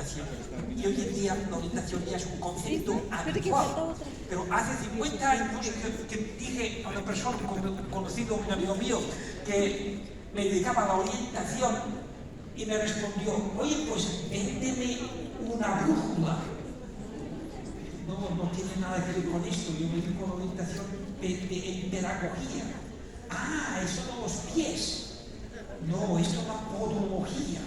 orientación. Y hoy en día la orientación ya es un concepto habitual. Pero hace 50 años que dije a una persona, conocido, un amigo mío, que me dedicaba a la orientación, y me respondió: oye, pues véndeme una brújula. No tiene nada que ver con esto. Yo me dedico a la orientación en pedagogía. Ah, eso de los pies. No, esto es la podología.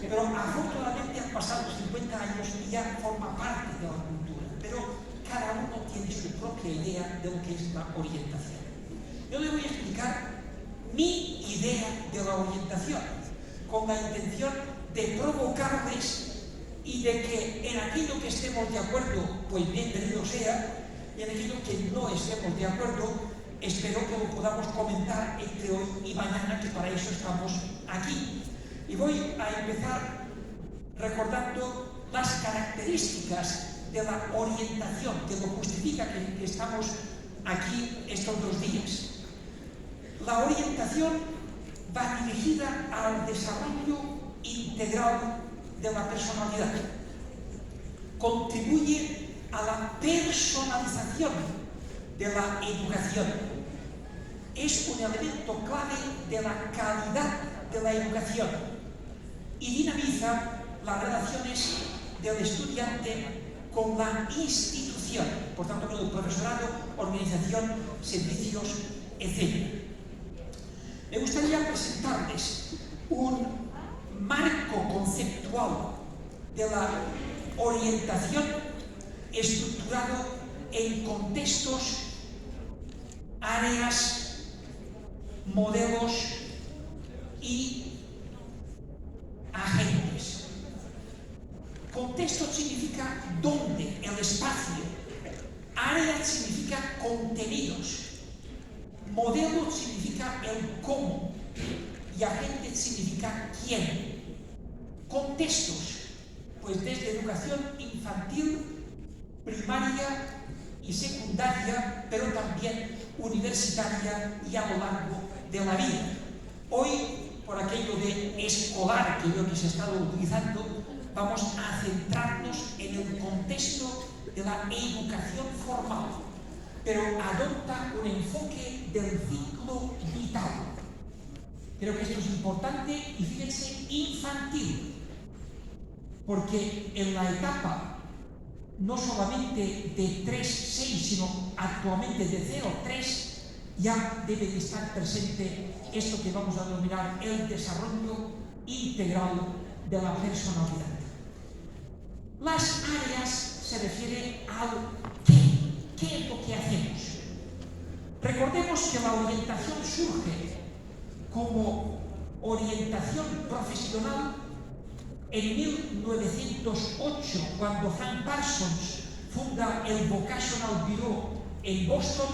Pero afortunadamente han pasado 50 años y ya forma parte de la cultura. Pero cada uno tiene su propia idea de lo que es la orientación. Yo le voy a explicar mi idea de la orientación, con la intención de provocarles y de que en aquello que estemos de acuerdo, pues bienvenido sea, y en aquello que no estemos de acuerdo, espero que lo podamos comentar entre hoy y mañana, que para eso estamos aquí. Y voy a empezar recordando las características de la orientación, que lo justifica que estamos aquí estos 2 días. La orientación va dirigida al desarrollo integral de la personalidad. Contribuye a la personalización de la educación. Es un elemento clave de la calidad de la educación y dinamiza las relaciones del estudiante con la institución, por tanto con el profesorado, organización, servicios, etc. Me gustaría presentarles un marco conceptual de la orientación estructurado en contextos, áreas, modelos y agentes. Contexto significa dónde, el espacio. Área significa contenidos. Modelo significa el cómo. Y agente significa quién. Contextos, pues desde educación infantil, primaria y secundaria, pero también universitaria y a lo largo de la vida. Hoy, por aquello de escolar que veo que se ha estado utilizando, vamos a centrarnos en el contexto de la educación formal, pero adopta un enfoque del ciclo vital. Creo que esto es importante y fíjense, infantil, porque en la etapa no solamente de 3-6, sino actualmente de 0-3, ya debe de estar presente esto que vamos a denominar el desarrollo integral de la personalidad. Las áreas se refiere al qué es lo que hacemos. Recordemos que la orientación surge como orientación profesional en 1908, cuando Frank Parsons funda el Vocational Bureau en Boston,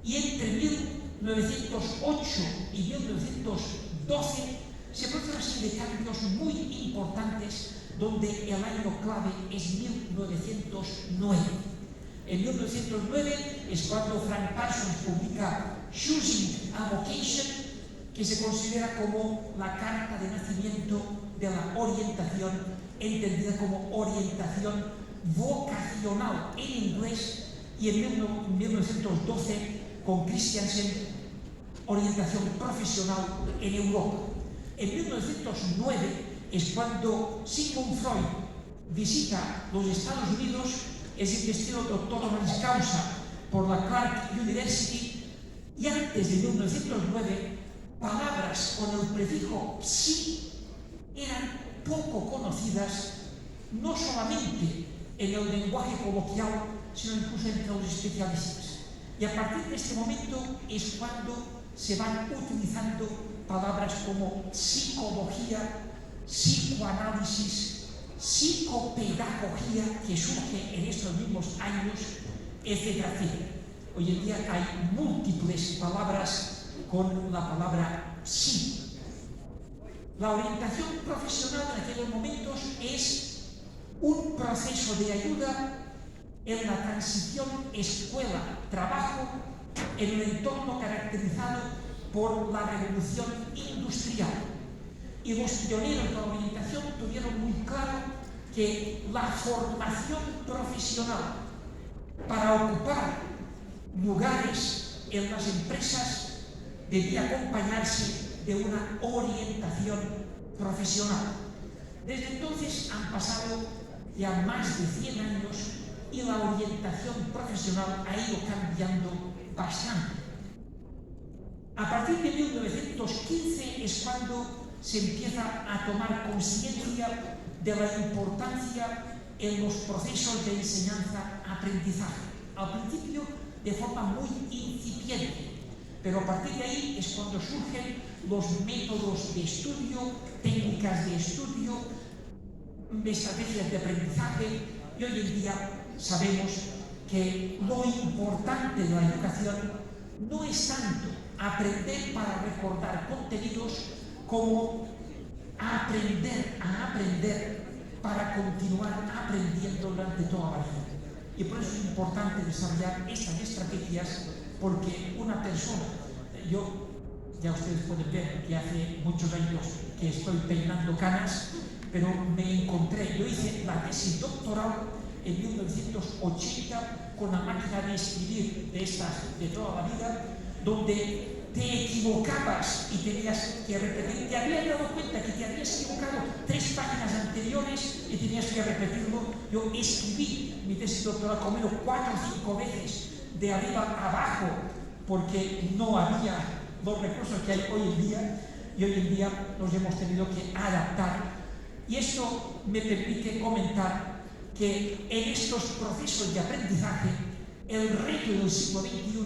y entre 1908 y 1912 se producen una serie de cambios muy importantes, donde el año clave es 1909. En 1909 es cuando Frank Parsons publica Choosing a Vocation, que se considera como la carta de nacimiento de la orientación, entendida como orientación vocacional en inglés, y en 1912 con Christiansen, orientación profesional en Europa. En 1909 es cuando Sigmund Freud visita los Estados Unidos, es investido doctor honoris causa por la Clark University, y antes de 1909 palabras con el prefijo psi eran poco conocidas, no solamente en el lenguaje coloquial, sino incluso entre los especialistas. Y a partir de este momento es cuando se van utilizando palabras como psicología, psicoanálisis, psicopedagogía, que surge en estos mismos años, etc. Hoy en día hay múltiples palabras con la palabra psi. La orientación profesional en aquellos momentos es un proceso de ayuda en la transición escuela-trabajo en un entorno caracterizado por la revolución industrial. Y los pioneros de la orientación tuvieron muy claro que la formación profesional para ocupar lugares en las empresas debía acompañarse de una orientación profesional. Desde entonces han pasado ya más de 100 años y la orientación profesional ha ido cambiando bastante. A partir de 1915 es cuando se empieza a tomar conciencia de la importancia en los procesos de enseñanza-aprendizaje. Al principio de forma muy incipiente, pero a partir de ahí es cuando surgen los métodos de estudio, técnicas de estudio, estrategias de aprendizaje, y hoy en día sabemos que lo importante de la educación no es tanto aprender para recordar contenidos como aprender a aprender para continuar aprendiendo durante toda la vida. Y por eso es importante desarrollar estas estrategias, porque una persona, yo, ya ustedes pueden ver que hace muchos años que estoy peinando canas, pero me encontré, yo hice la tesis doctoral en 1980 con la máquina de escribir de estas de toda la vida, donde te equivocabas y tenías que repetir. Te habías dado cuenta que te habías equivocado 3 páginas anteriores y tenías que repetirlo. Yo escribí mi tesis doctoral como menos 4 o 5 veces de arriba a abajo, porque no había los recursos que hay hoy en día, y hoy en día nos hemos tenido que adaptar. Y esto me permite comentar que en estos procesos de aprendizaje el reto del siglo XXI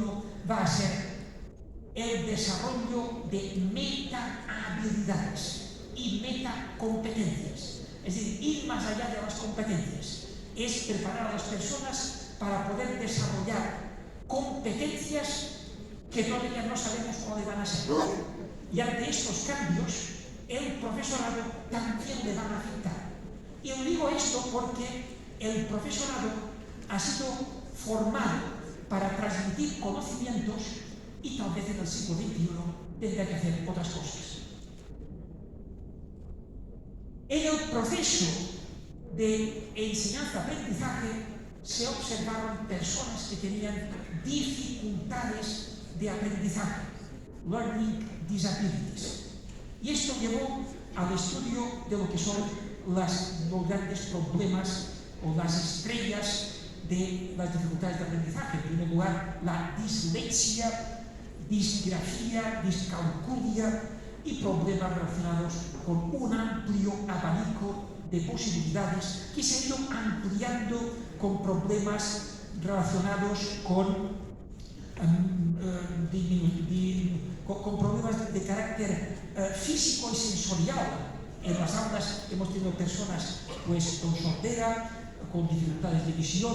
va a ser el desarrollo de meta-habilidades y meta-competencias. Es decir, ir más allá de las competencias. Es preparar a las personas para poder desarrollar competencias que todavía no sabemos cuáles van a ser. Y ante estos cambios, el profesorado también le van a afectar. Y os digo esto porque el profesorado ha sido formado para transmitir conocimientos y tal vez en el siglo XXI tendrá que hacer otras cosas. En el proceso de enseñanza-aprendizaje se observaron personas que tenían dificultades de aprendizaje, learning disabilities. Y esto llevó al estudio de lo que son los grandes problemas o las estrellas de las dificultades de aprendizaje. En primer lugar, la dislexia, disgrafía, discalculia y problemas relacionados con un amplio abanico de posibilidades que se han ido ampliando con problemas relacionados con problemas de carácter físico y sensorial. En las aulas hemos tenido personas pues, con sordera, con dificultades de visión,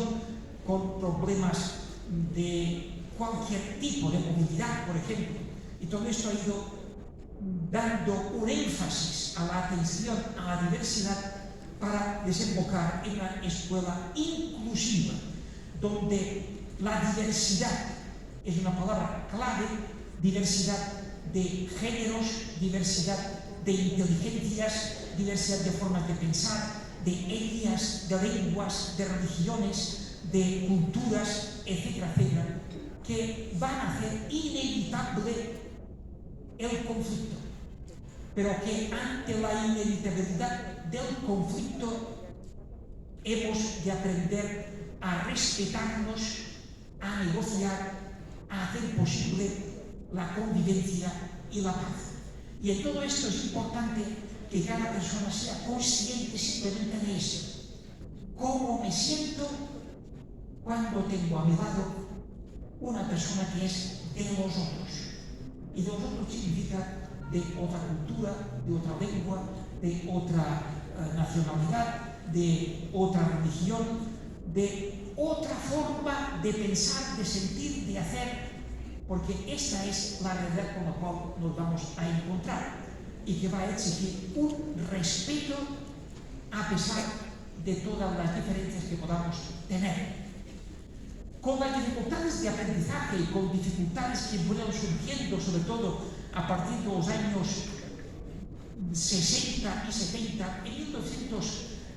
con problemas de cualquier tipo de movilidad, por ejemplo. Y todo esto ha ido dando un énfasis a la atención a la diversidad para desembocar en una escuela inclusiva, donde la diversidad es una palabra clave, diversidad de géneros, diversidad de inteligencias, diversidad de formas de pensar, de etnias, de lenguas, de religiones, de culturas, etcétera, etcétera, que van a hacer inevitable el conflicto, pero que ante la inevitabilidad del conflicto hemos de aprender a respetarnos, a negociar, a hacer posible la convivencia y la paz. Y en todo esto es importante que cada persona sea consciente simplemente de eso. ¿Cómo me siento cuando tengo a mi lado una persona que es de los otros? Y de los otros significa de otra cultura, de otra lengua, de otra nacionalidad, de otra religión, de otra forma de pensar, de sentir, de hacer, porque esta es la realidad con la cual nos vamos a encontrar y que va a exigir un respeto a pesar de todas las diferencias que podamos tener. Con las dificultades de aprendizaje y con dificultades que fueron surgiendo, sobre todo a partir de los años 60 y 70, en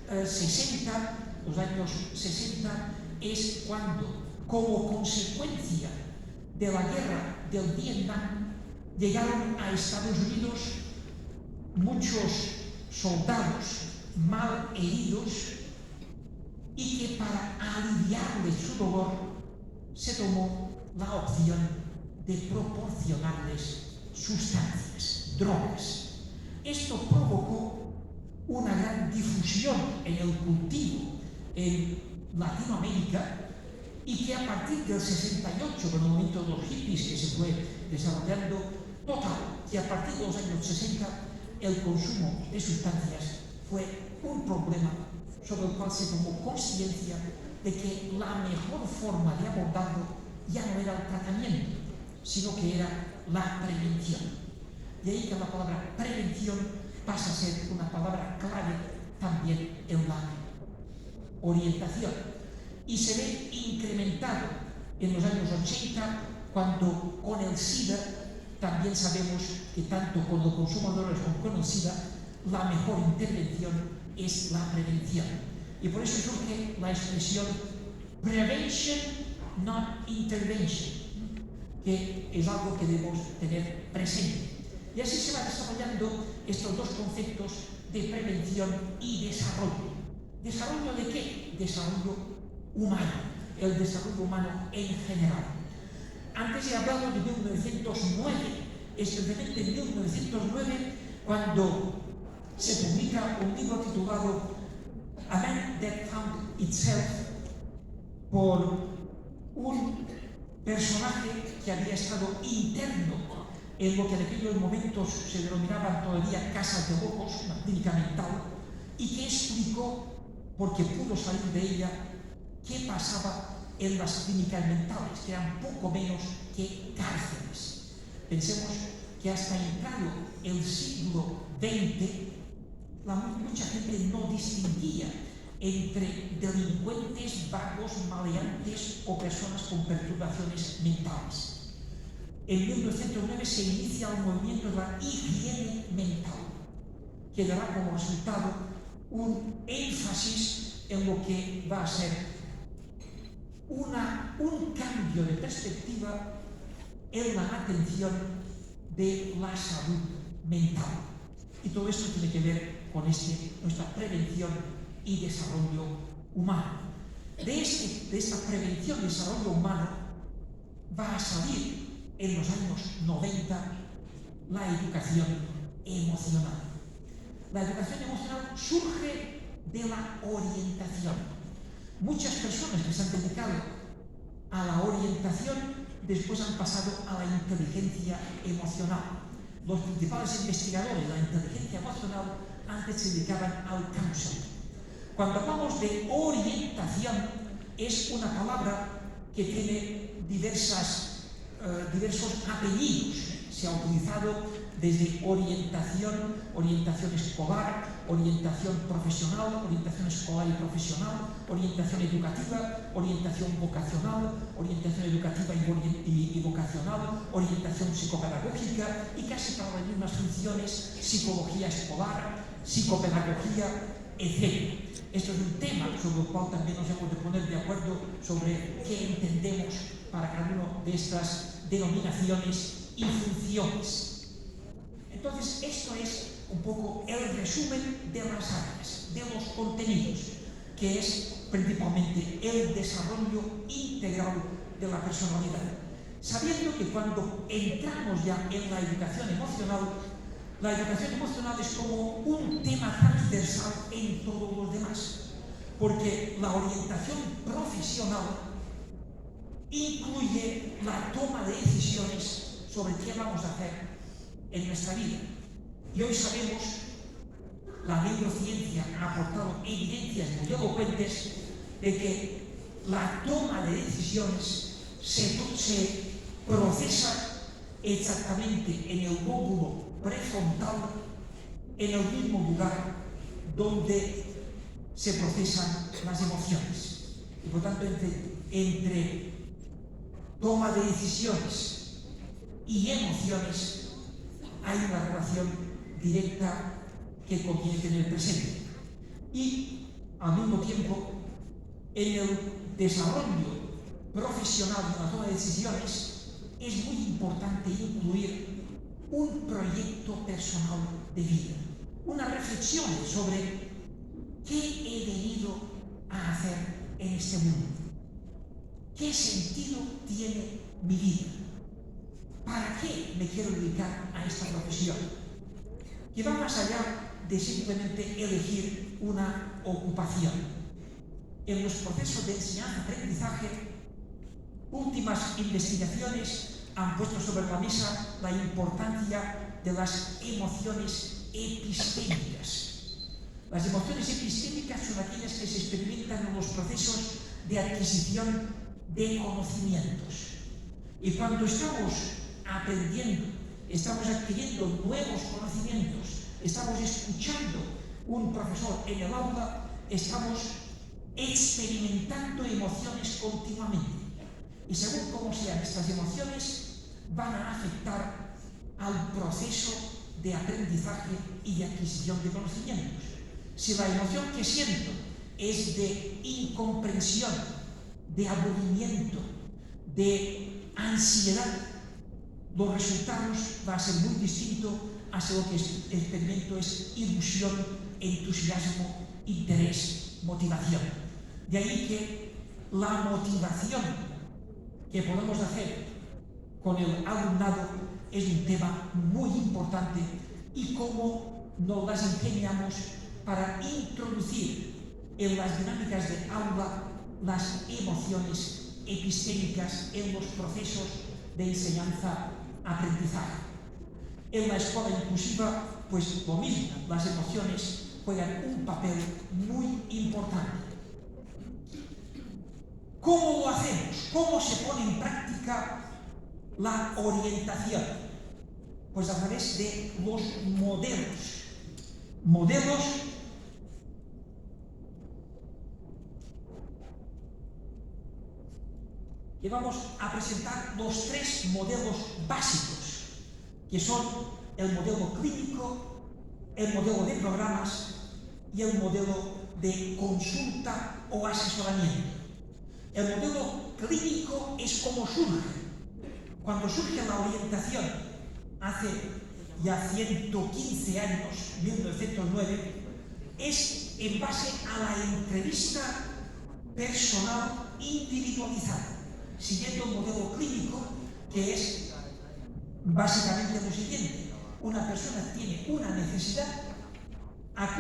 60, los años 60, es cuando, como consecuencia de la guerra del Vietnam, llegaron a Estados Unidos muchos soldados mal heridos y que para aliviarles su dolor se tomó la opción de proporcionarles sustancias, drogas. Esto provocó una gran difusión en el cultivo en Latinoamérica y que a partir del 68, con el movimiento de los hippies que se fue desarrollando, total, que a partir de los años 60 el consumo de sustancias fue un problema sobre el cual se tomó conciencia de que la mejor forma de abordarlo ya no era el tratamiento, sino que era la prevención. De ahí que la palabra prevención pasa a ser una palabra clave también en la orientación. Y se ve incrementado en los años 80, cuando con el SIDA, también sabemos que tanto con el consumo de drogas como con el SIDA, la mejor intervención es la prevención. Y por eso surge la expresión prevention, not intervention, que es algo que debemos tener presente. Y así se van desarrollando estos dos conceptos de prevención y desarrollo. ¿Desarrollo de qué? Desarrollo humano, el desarrollo humano en general. Antes he hablado de 1909, especialmente en 1909, cuando se publica un libro titulado A Man That Found Itself, por un personaje que había estado interno en lo que en aquellos momentos se denominaban todavía casas de locos, una clínica mental, y que explicó, porque pudo salir de ella, qué pasaba en las clínicas mentales, que eran poco menos que cárceles. Pensemos que hasta entrado el siglo XX, mucha gente no distinguía entre delincuentes, vagos, maleantes o personas con perturbaciones mentales. En 1909 se inicia un movimiento de la higiene mental, que dará como resultado un énfasis en lo que va a ser un cambio de perspectiva en la atención de la salud mental. Y todo esto tiene que ver con nuestra prevención y desarrollo humano. De esta prevención y desarrollo humano va a salir en los años 90 la educación emocional. La educación emocional surge de la orientación. Muchas personas que se han dedicado a la orientación después han pasado a la inteligencia emocional. Los principales investigadores de la inteligencia emocional antes se dedicaban al counseling. Cuando hablamos de orientación, es una palabra que tiene diversos apellidos. Se ha utilizado desde orientación escolar, orientación profesional, orientación escolar y profesional, orientación educativa, orientación vocacional, orientación educativa y vocacional, orientación psicopedagógica y casi para las mismas funciones, psicología escolar, psicopedagogía, etc. Esto es un tema sobre el cual también nos hemos de poner de acuerdo sobre qué entendemos para cada una de estas denominaciones y funciones. Entonces, esto es un poco el resumen de las áreas, de los contenidos, que es principalmente el desarrollo integral de la personalidad. Sabiendo que cuando entramos ya en la educación emocional es como un tema transversal en todos los demás, porque la orientación profesional incluye la toma de decisiones sobre qué vamos a hacer en nuestra vida. Y hoy sabemos, la neurociencia ha aportado evidencias muy elocuentes de que la toma de decisiones se procesa exactamente en el lóbulo prefrontal, en el mismo lugar donde se procesan las emociones. Y por tanto, entre toma de decisiones y emociones hay una relación directa que conviene tener presente. Y Al mismo tiempo, en el desarrollo profesional y en la toma de decisiones, es muy importante incluir un proyecto personal de vida, una reflexión sobre qué he venido a hacer en este mundo, qué sentido tiene mi vida, para qué me quiero dedicar a esta profesión, que va más allá de simplemente elegir una ocupación. En los procesos de enseñanza-aprendizaje, últimas investigaciones han puesto sobre la mesa la importancia de las emociones epistémicas. Las emociones epistémicas son aquellas que se experimentan en los procesos de adquisición de conocimientos. Y cuando estamos aprendiendo, estamos adquiriendo nuevos conocimientos, estamos escuchando un profesor en el aula, estamos experimentando emociones continuamente. Y según cómo sean estas emociones, van a afectar al proceso de aprendizaje y de adquisición de conocimientos. Si la emoción que siento es de incomprensión, de aburrimiento, de ansiedad, los resultados van a ser muy distintos a si lo que experimento es ilusión, entusiasmo, interés, motivación. De ahí que la motivación que podemos hacer con el alumnado es un tema muy importante y cómo nos las ingeniamos para introducir en las dinámicas de aula las emociones epistémicas en los procesos de enseñanza-aprendizaje. En la escuela inclusiva, pues lo mismo, las emociones juegan un papel muy importante. ¿Cómo lo hacemos? ¿Cómo se pone en práctica la orientación? Pues a través de los modelos. Modelos que vamos a presentar los tres modelos básicos, que son el modelo clínico, el modelo de programas y el modelo de consulta o asesoramiento. El modelo clínico es como surge. Cuando surge la orientación, hace ya 115 años, 1909, es en base a la entrevista personal individualizada, siguiendo el modelo clínico, que es básicamente lo siguiente: una persona tiene una necesidad